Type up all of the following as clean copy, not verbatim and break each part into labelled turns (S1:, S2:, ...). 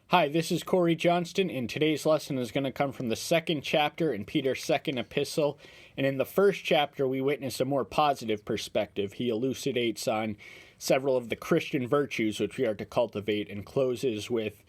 S1: Hi, this is Corey Johnston, and today's lesson is going to come from the second chapter in Peter's second epistle. And in the first chapter, we witness a more positive perspective. He elucidates on several of the Christian virtues which we are to cultivate, and closes with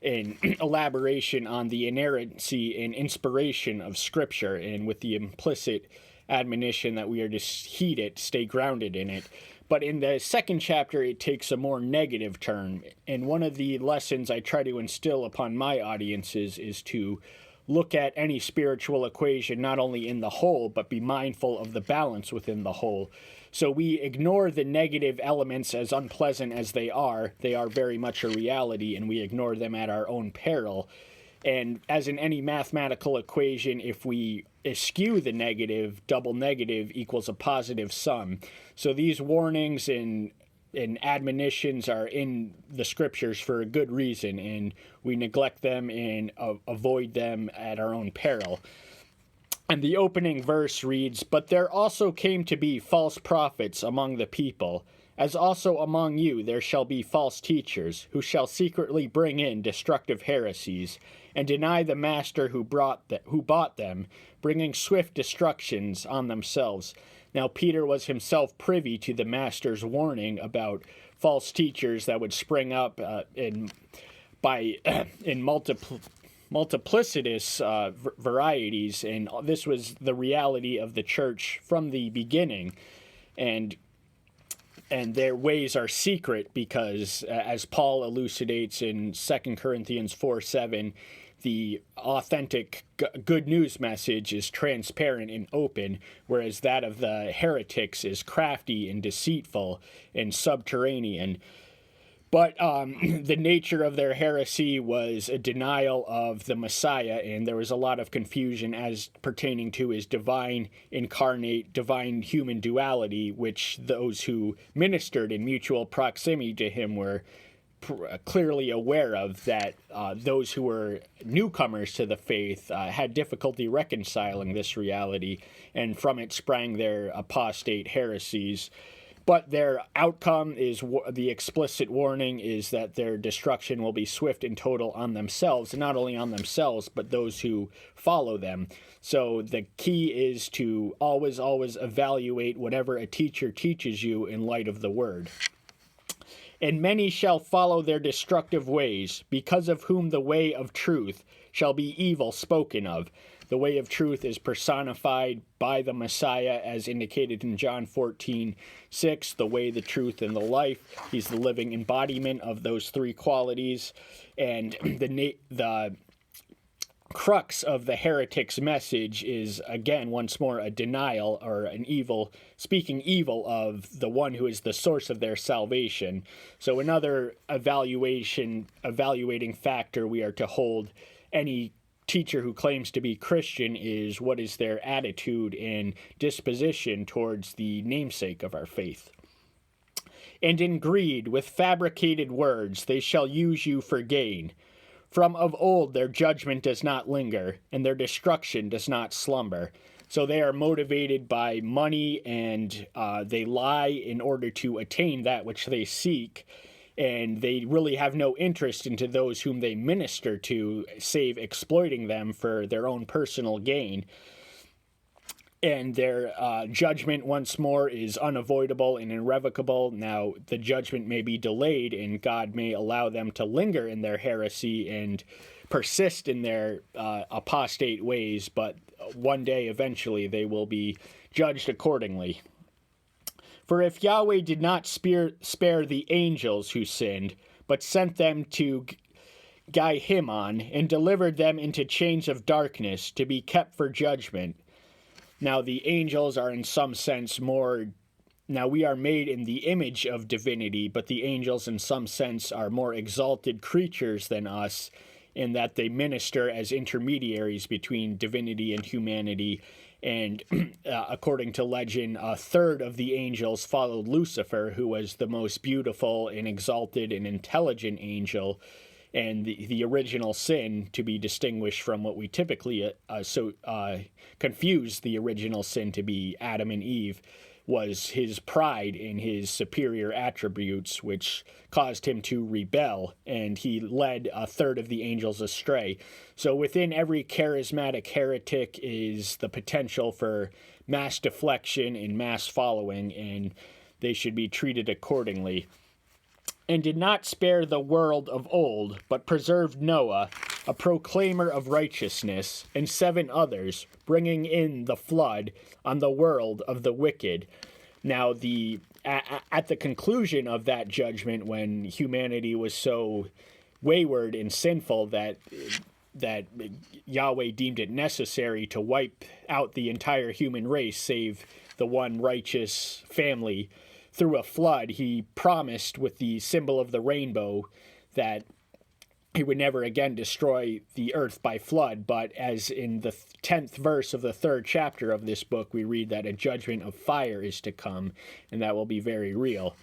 S1: an elaboration on the inerrancy and inspiration of Scripture, and with the implicit admonition that we are to heed it, stay grounded in it. But in the second chapter, it takes a more negative turn. And one of the lessons I try to instill upon my audiences is to look at any spiritual equation not only in the whole, but be mindful of the balance within the whole. So we ignore the negative elements, as unpleasant as they are very much a reality, and we ignore them at our own peril. And as in any mathematical equation, if we eschew the negative, double negative equals a positive sum. So these warnings and admonitions are in the Scriptures for a good reason, and we neglect them and avoid them at our own peril. And the opening verse reads, "But there also came to be false prophets among the people, as also among you there shall be false teachers, who shall secretly bring in destructive heresies, and deny the master who bought them, bringing swift destructions on themselves." Now Peter was himself privy to the master's warning about false teachers that would spring up in multiplicitous varieties, and this was the reality of the church from the beginning, and their ways are secret because, as Paul elucidates in 2 Corinthians 4:7, the authentic good news message is transparent and open, whereas that of the heretics is crafty and deceitful and subterranean. But the nature of their heresy was a denial of the Messiah, and there was a lot of confusion as pertaining to his divine incarnate, divine human duality, which those who ministered in mutual proximity to him were clearly aware of, that those who were newcomers to the faith had difficulty reconciling this reality, and from it sprang their apostate heresies. But their outcome is, the explicit warning is that their destruction will be swift and total on themselves, and not only on themselves, but those who follow them. So the key is to always evaluate whatever a teacher teaches you in light of the word. "And many shall follow their destructive ways, because of whom the way of truth shall be evil spoken of." The way of truth is personified by the Messiah, as indicated in John 14:6, the way, the truth, and the life. He's the living embodiment of those three qualities. And the crux of the heretic's message is, again, once more, a denial or an evil, speaking evil of the one who is the source of their salvation. So another evaluating factor we are to hold any teacher who claims to be Christian is, what is their attitude and disposition towards the namesake of our faith. "And in greed, with fabricated words, they shall use you for gain. From of old their judgment does not linger, and their destruction does not slumber." So they are motivated by money, and they lie in order to attain that which they seek, and they really have no interest into those whom they minister to, save exploiting them for their own personal gain. And their judgment, once more, is unavoidable and irrevocable. Now, the judgment may be delayed, and God may allow them to linger in their heresy and persist in their apostate ways, but one day, eventually, they will be judged accordingly. "For if Yahweh did not spare the angels who sinned, but sent them to Gehinnom, and delivered them into chains of darkness, to be kept for judgment." Now, the angels are in some sense more... Now, we are made in the image of divinity, but the angels in some sense are more exalted creatures than us, in that they minister as intermediaries between divinity and humanity. And according to legend, a third of the angels followed Lucifer, who was the most beautiful and exalted and intelligent angel, and the original sin, to be distinguished from what we typically confuse the original sin to be Adam and Eve. was his pride in his superior attributes, which caused him to rebel, and he led a third of the angels astray. So within every charismatic heretic is the potential for mass deflection and mass following, and they should be treated accordingly. And did not spare the world of old, but preserved Noah, a proclaimer of righteousness, and 7 others, bringing in the flood on the world of the wicked. Now, at the conclusion of that judgment, when humanity was so wayward and sinful that Yahweh deemed it necessary to wipe out the entire human race, save the one righteous family, through a flood, he promised with the symbol of the rainbow that he would never again destroy the earth by flood. But as in the 10th verse of the 3rd chapter of this book, we read that a judgment of fire is to come, and that will be very real.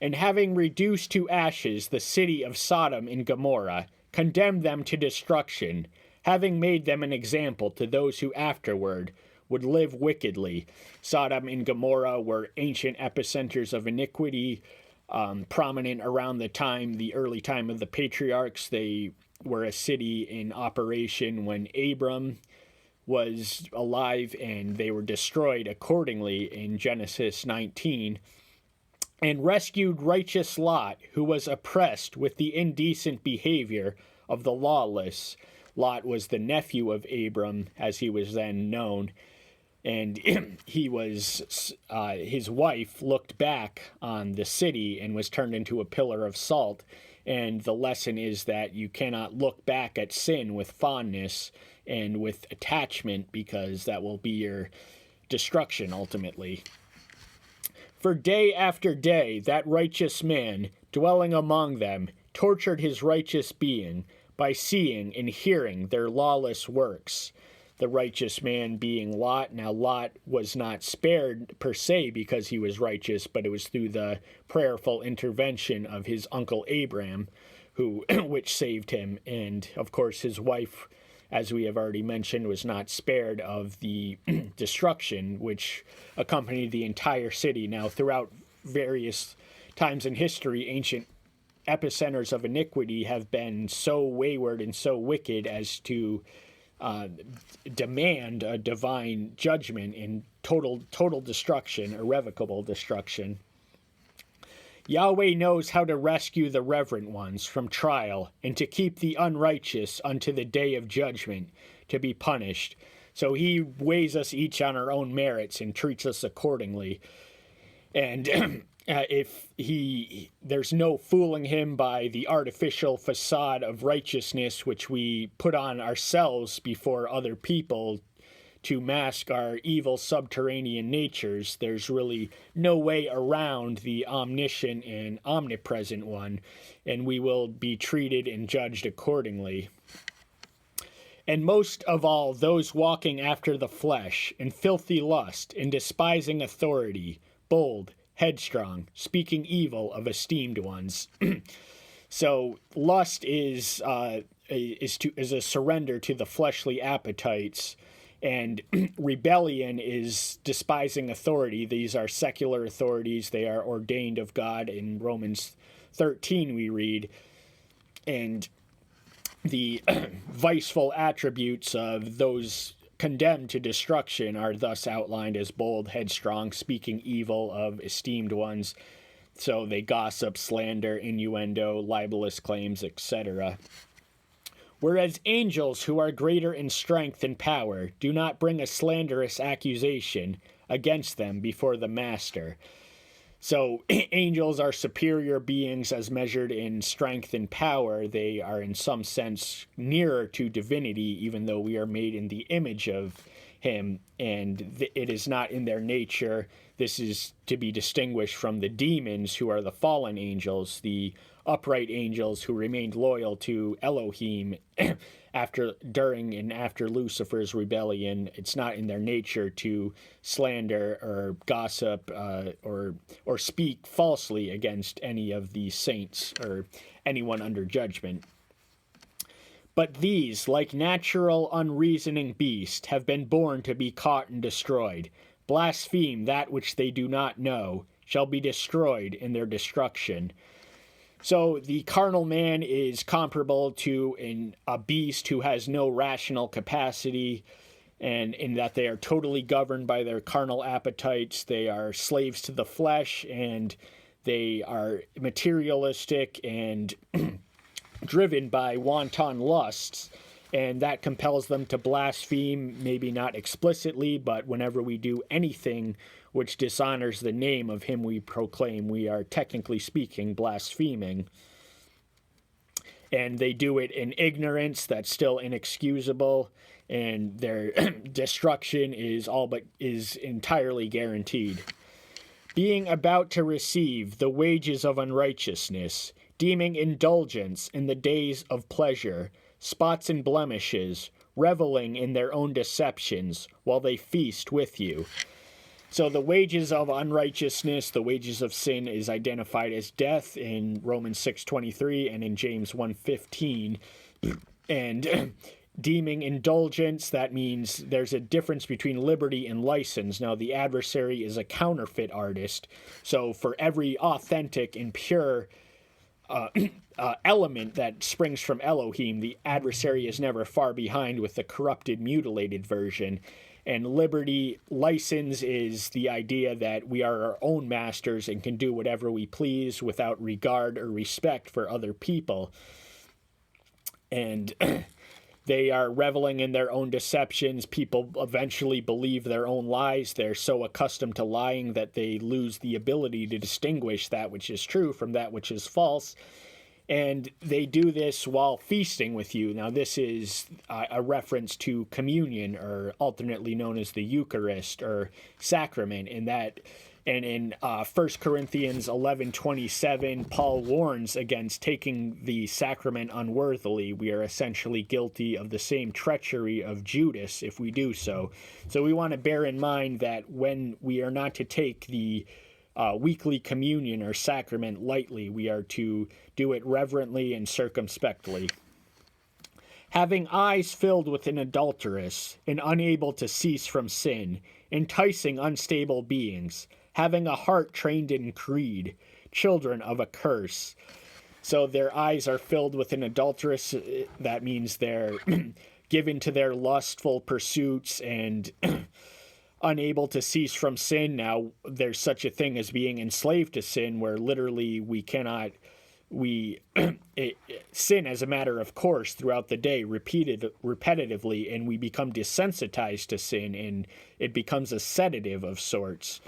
S1: And having reduced to ashes the city of Sodom and Gomorrah, condemned them to destruction, having made them an example to those who afterward would live wickedly. Sodom and Gomorrah were ancient epicenters of iniquity, prominent around the early time of the patriarchs. They were a city in operation when Abram was alive, and they were destroyed accordingly in Genesis 19. And rescued righteous Lot, who was oppressed with the indecent behavior of the lawless. Lot was the nephew of Abram, as he was then known. And his wife looked back on the city and was turned into a pillar of salt. And the lesson is that you cannot look back at sin with fondness and with attachment, because that will be your destruction ultimately. For day after day, that righteous man, dwelling among them, tortured his righteous being by seeing and hearing their lawless works. The righteous man being Lot. Now, Lot was not spared per se because he was righteous, but it was through the prayerful intervention of his uncle Abram, which saved him. And, of course, his wife, as we have already mentioned, was not spared of the destruction which accompanied the entire city. Now, throughout various times in history, ancient epicenters of iniquity have been so wayward and so wicked as to demand a divine judgment in total destruction, irrevocable destruction. Yahweh knows how to rescue the reverent ones from trial, and to keep the unrighteous unto the day of judgment, to be punished. So he weighs us each on our own merits and treats us accordingly. And there's no fooling him by the artificial facade of righteousness which we put on ourselves before other people to mask our evil subterranean natures. There's really no way around the omniscient and omnipresent one, and we will be treated and judged accordingly. And most of all, those walking after the flesh, in filthy lust, in despising authority, bold, headstrong, speaking evil of esteemed ones. So lust is a surrender to the fleshly appetites, and rebellion is despising authority. These are secular authorities. They are ordained of God. In Romans 13 we read, and the viceful attributes of those condemned to destruction are thus outlined as bold, headstrong, speaking evil of esteemed ones. So they gossip, slander, innuendo, libelous claims, etc. Whereas angels, who are greater in strength and power, do not bring a slanderous accusation against them before the master. So angels are superior beings as measured in strength and power. They are in some sense nearer to divinity, even though we are made in the image of him, and it is not in their nature. This is to be distinguished from the demons, who are the fallen angels, the upright angels who remained loyal to Elohim during and after Lucifer's rebellion. It's not in their nature to slander or gossip or speak falsely against any of the saints or anyone under judgment. But these, like natural unreasoning beasts, have been born to be caught and destroyed. blaspheme that which they do not know, shall be destroyed in their destruction. So the carnal man is comparable to a beast who has no rational capacity, and in that they are totally governed by their carnal appetites. They are slaves to the flesh, and they are materialistic and driven by wanton lusts, and that compels them to blaspheme, maybe not explicitly, but whenever we do anything which dishonors the name of him we proclaim, we are technically speaking blaspheming. And they do it in ignorance that's still inexcusable, and their destruction is entirely guaranteed. Being about to receive the wages of unrighteousness, deeming indulgence in the days of pleasure, spots and blemishes, reveling in their own deceptions, while they feast with you. So the wages of unrighteousness, the wages of sin, is identified as death in Romans 6:23 and in James 1:15. And deeming indulgence, that means there's a difference between liberty and license. Now, the adversary is a counterfeit artist. So for every authentic and pure element that springs from Elohim, the adversary is never far behind with the corrupted, mutilated version. And liberty, license, is the idea that we are our own masters and can do whatever we please without regard or respect for other people. And they are reveling in their own deceptions. People eventually believe their own lies. They're so accustomed to lying that they lose the ability to distinguish that which is true from that which is false. And they do this while feasting with you. Now, this is a reference to communion, or alternately known as the Eucharist or sacrament. And in 1 Corinthians 11:27, Paul warns against taking the sacrament unworthily. We are essentially guilty of the same treachery of Judas if we do so. So we want to bear in mind that when we are not to take the weekly communion or sacrament lightly, we are to do it reverently and circumspectly. Having eyes filled with an adulteress and unable to cease from sin, enticing unstable beings, having a heart trained in greed, children of a curse. So their eyes are filled with an adulteress. That means they're given to their lustful pursuits and unable to cease from sin. Now, there's such a thing as being enslaved to sin, where literally sin as a matter of course throughout the day, repetitively, and we become desensitized to sin, and it becomes a sedative of sorts.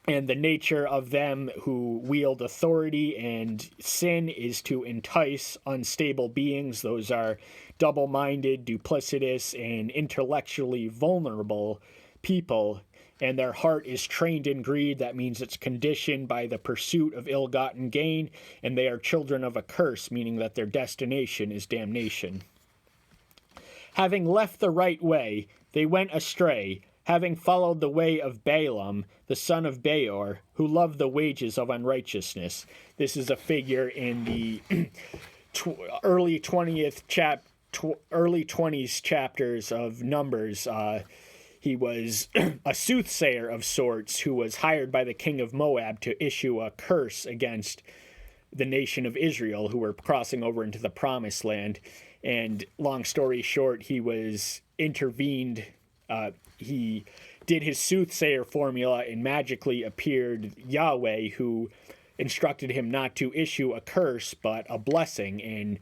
S1: And the nature of them who wield authority and sin is to entice unstable beings. Those are double-minded, duplicitous, and intellectually vulnerable people, and their heart is trained in greed. That means it's conditioned by the pursuit of ill-gotten gain, and they are children of a curse, meaning that their destination is damnation. Having left the right way, they went astray, having followed the way of Balaam, the son of Beor, who loved the wages of unrighteousness. This is a figure in the early 20s chapters of Numbers. He was a soothsayer of sorts who was hired by the king of Moab to issue a curse against the nation of Israel, who were crossing over into the promised land. And long story short, he was intervened. He did his soothsayer formula, and magically appeared Yahweh, who instructed him not to issue a curse but a blessing, and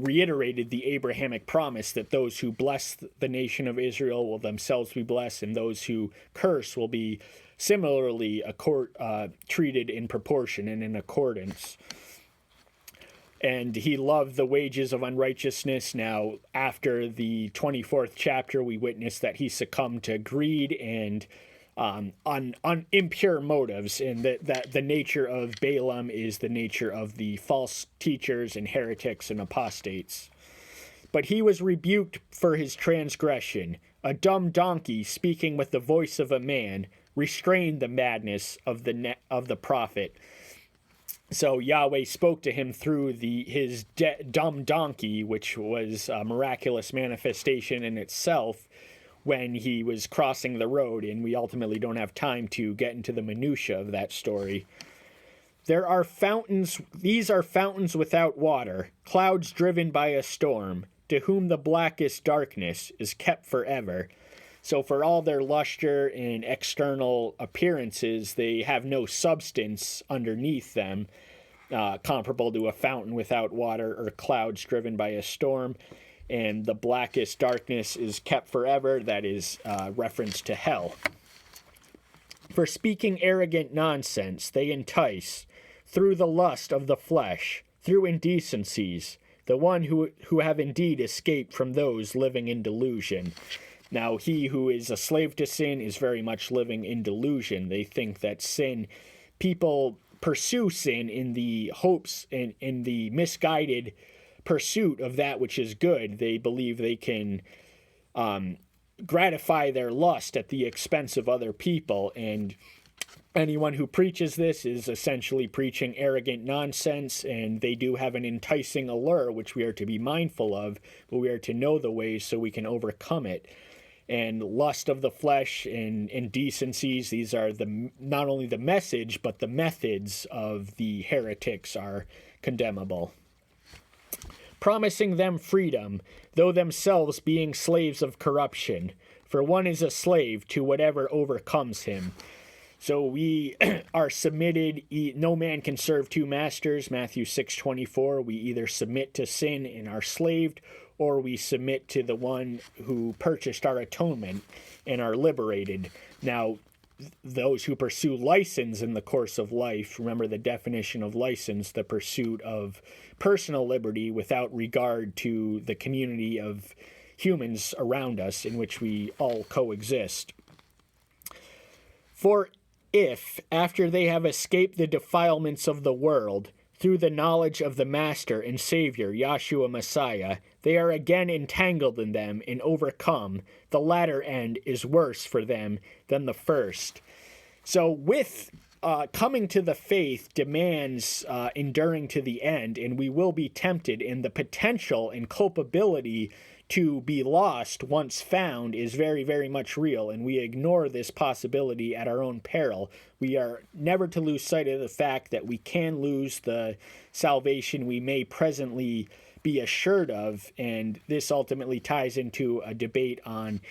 S1: reiterated the Abrahamic promise that those who bless the nation of Israel will themselves be blessed, and those who curse will be similarly treated in proportion and in accordance. And he loved the wages of unrighteousness. Now, after the 24th chapter, we witness that he succumbed to greed and impure motives, and that the nature of Balaam is the nature of the false teachers and heretics and apostates. But he was rebuked for his transgression. A dumb donkey, speaking with the voice of a man, restrained the madness of the prophet. So Yahweh spoke to him through his dumb donkey, which was a miraculous manifestation in itself, when he was crossing the road, and we ultimately don't have time to get into the minutia of that story. These are fountains without water, clouds driven by a storm, to whom the blackest darkness is kept forever. So for all their luster and external appearances, they have no substance underneath them, comparable to a fountain without water or clouds driven by a storm. And the blackest darkness is kept forever. That is reference to hell. For speaking arrogant nonsense, they entice, through the lust of the flesh, through indecencies, the one who have indeed escaped from those living in delusion. Now, he who is a slave to sin is very much living in delusion. They think that people pursue sin in the hopes and in the misguided pursuit of that which is good. They believe they can gratify their lust at the expense of other people, and anyone who preaches this is essentially preaching arrogant nonsense, and they do have an enticing allure which we are to be mindful of, but we are to know the ways so we can overcome it. And lust of the flesh and indecencies, these are not only the message, but the methods of the heretics are condemnable. Promising them freedom, though themselves being slaves of corruption, for one is a slave to whatever overcomes him. So we are submitted, no man can serve two masters, Matthew 6:24. We either submit to sin and are slaved, or we submit to the one who purchased our atonement and are liberated. Now, those who pursue license in the course of life, remember the definition of license, the pursuit of personal liberty without regard to the community of humans around us in which we all coexist. For if, after they have escaped the defilements of the world, through the knowledge of the Master and Savior, Yahshua Messiah, they are again entangled in them and overcome, the latter end is worse for them than the first. So with coming to the faith demands enduring to the end, and we will be tempted, and the potential and culpability to be lost once found is very, very much real, and we ignore this possibility at our own peril. We are never to lose sight of the fact that we can lose the salvation we may presently be assured of, and this ultimately ties into a debate on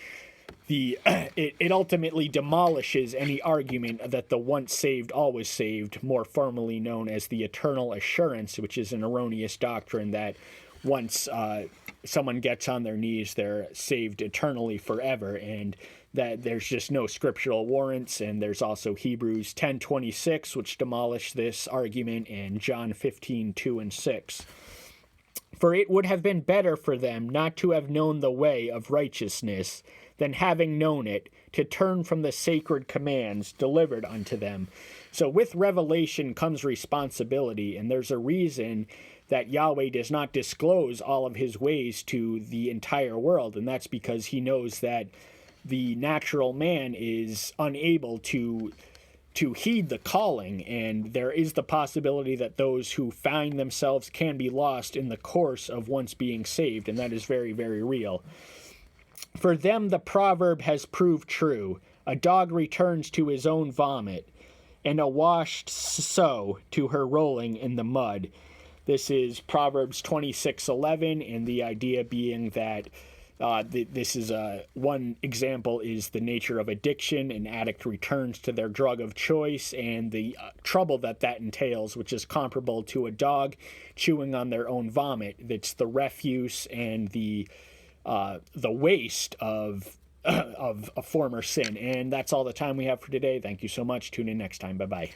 S1: it ultimately demolishes any argument that the once saved, always saved, more formally known as the eternal assurance, which is an erroneous doctrine that once someone gets on their knees, they're saved eternally forever, and that there's just no scriptural warrants. And there's also Hebrews 10:26, which demolish this argument, and John 15:2 and 6. For it would have been better for them not to have known the way of righteousness, than having known it, to turn from the sacred commands delivered unto them. So with revelation comes responsibility, and there's a reason that Yahweh does not disclose all of his ways to the entire world, and that's because he knows that the natural man is unable to heed the calling, and there is the possibility that those who find themselves can be lost in the course of once being saved, and that is very, very real. For them the proverb has proved true, a dog returns to his own vomit, and a washed sow to her rolling in the mud. This is Proverbs 26:11, and the idea being that this is one example is the nature of addiction. An addict returns to their drug of choice and the trouble that entails, which is comparable to a dog chewing on their own vomit. It's the refuse and the waste of a former sin. And that's all the time we have for today. Thank you so much. Tune in next time. Bye-bye.